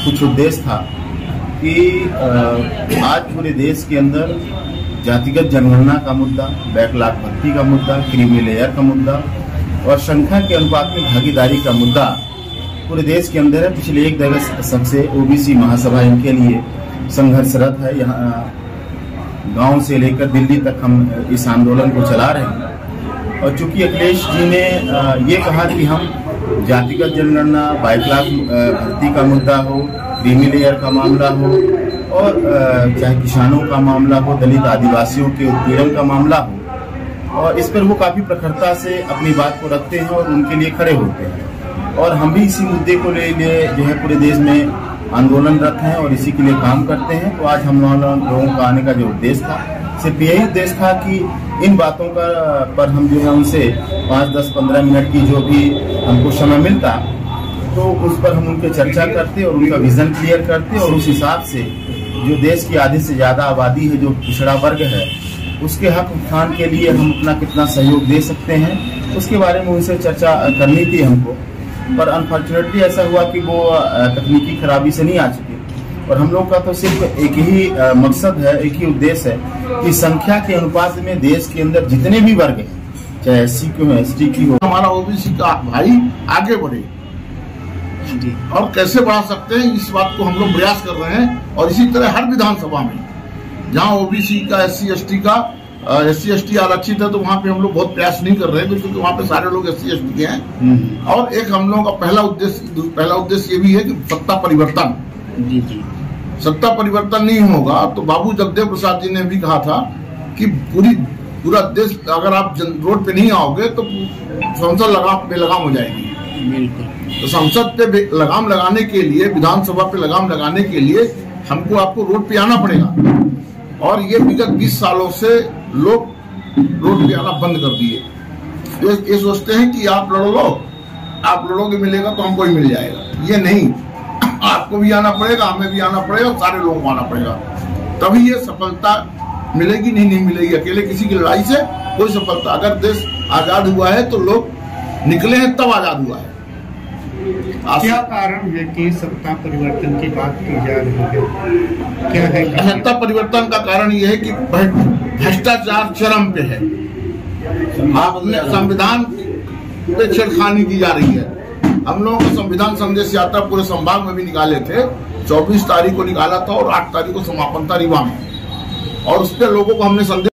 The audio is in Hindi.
कुछ उद्देश्य था कि आज पूरे देश के अंदर जातिगत जनगणना का मुद्दा, बैकलॉग भर्ती का मुद्दा, क्रीमी लेयर का मुद्दा और संख्या के अनुपात में भागीदारी का मुद्दा पूरे देश के अंदर है। पिछले एक दशक से ओबीसी महासभा इनके लिए संघर्षरत है। यहाँ गांव से लेकर दिल्ली तक हम इस आंदोलन को चला रहे हैं और चूंकि अखिलेश जी ने ये कहा कि हम जातिगत जनगणना, बैकलॉग भर्ती का मुद्दा हो, क्रीमी लेयर का मामला हो और चाहे किसानों का मामला हो, दलित आदिवासियों के उत्पीड़न का मामला हो, और इस पर वो काफी प्रखरता से अपनी बात को रखते हैं और उनके लिए खड़े होते हैं। और हम भी इसी मुद्दे को ले जो है पूरे देश में आंदोलनरत हैं और इसी के लिए काम करते हैं। तो आज हम लोगों का आने का जो उद्देश्य था, सिर्फ यही उद्देश्य था कि इन बातों का पर हम जो है उनसे 5, 10, 15 मिनट की जो भी हमको समय मिलता तो उस पर हम उनके चर्चा करते और उनका विजन क्लियर करते और उस हिसाब से जो देश की आधी से ज्यादा आबादी है, जो पिछड़ा वर्ग है, उसके हक उत्थान के लिए हम अपना कितना सहयोग दे सकते हैं, उसके बारे में उनसे चर्चा करनी थी हमको। पर अनफॉर्चुनेटली ऐसा हुआ कि वो तकनीकी खराबी से नहीं आ चुके और हम लोग का तो सिर्फ एक ही मकसद है, एक ही उद्देश्य है कि संख्या के अनुपात में देश के अंदर जितने भी वर्ग हैं, चाहे SC की हो, ST की हो, हमारा OBC का भाई आगे बढ़े और कैसे बढ़ा सकते हैं, इस बात को हम लोग प्रयास कर रहे हैं। और इसी तरह हर विधानसभा में जहां OBC का, SC ST आरक्षित है तो वहां पे हम लोग बहुत प्रयास नहीं कर रहे हैं क्योंकि वहां पे सारे लोग SC ST के हैं। और एक हम लोगों का पहला उद्देश्य ये भी है कि सत्ता परिवर्तन। जी सत्ता परिवर्तन नहीं होगा तो बाबू जगदेव प्रसाद जी ने भी कहा था कि पूरा देश, अगर आप रोड पे नहीं आओगे तो संसद बेलगाम हो जाएगी। तो संसद पे लगाम लगाने के लिए, विधानसभा पे लगाम लगाने के लिए हमको आपको रोड पे आना पड़ेगा। और ये विगत 20 सालों से लोग रोड पे आना बंद कर दिए। ये सोचते हैं कि आप लड़ लो, आप लड़ोगे मिलेगा तो हमको ही मिल जाएगा। ये नहीं, आपको भी आना पड़ेगा, हमें भी आना पड़ेगा, सारे लोगों को आना पड़ेगा, तभी ये सफलता मिलेगी। नहीं मिलेगी अकेले किसी की लड़ाई से कोई सफलता। अगर देश आजाद हुआ है तो लोग निकले हैं तब आजाद हुआ है। क्या कारण है कि सत्ता परिवर्तन की बात की जा रही है? क्या है सत्ता परिवर्तन का कारण यह है कि भ्रष्टाचार चरम पे है। संविधान पे छेड़खानी की जा रही है। हम लोगों को संविधान संदेश यात्रा पूरे संभाग में भी निकाले थे। 24 तारीख को निकाला था और 8 तारीख को समापन था रीवा में, और उस पर लोगों को हमने संदेश